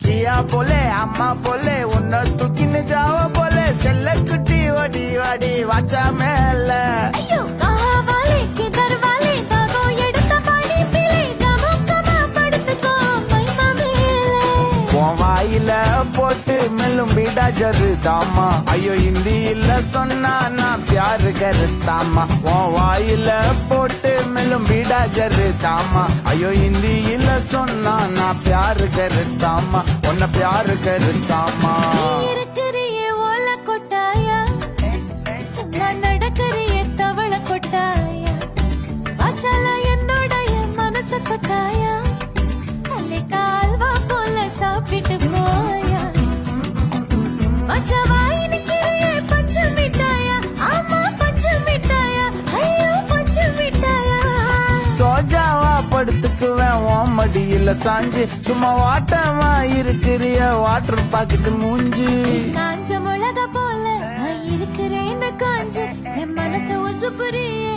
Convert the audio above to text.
தியா போலே அம்மா போலே உன்னை தூக்கின்னு ஜாவ போலே செல்ல குட்டி ஓடி வாடி வாச்சா மேல வாயில போட்டு மெல்லும் பீடா ஜருதாமா ஐயோ ஹிந்தியில சொன்னா நான் பியாரு கருத்தாமா உன் வாயில போட்டு மெல்லும் பீடா ஜருதாமா ஐயோ ஹிந்தியில சொன்னா நான் பியாரு கருத்தாமா உன்ன பியாரு கருத்தாமா இருக்கிறியே ஓல கொட்டாயா சும்மா நடக்கிறியே தவள கொட்டாயா வாச்சால என்னோடைய மனச கொட்டாயா அல்லே கால்வா போல சாப்பிட்டு போயா மச்சவாய் நிக்கிறியே பச்சை மிட்டாயா ஆமா பச்சை மிட்டாயா ஐயோ பச்சை மிட்டாயா சோஜாவா படுத்துக்குவேன் உன் மடியில சாஞ்சு சும்மா வாட்டமா இருக்கிறிய வாட்டர் பாக்கெட்டு மூஞ்சி காஞ்ச மிளகா போல நான் இருக்கிறேன்னு காஞ்சு என் மனச உசுப்புறியே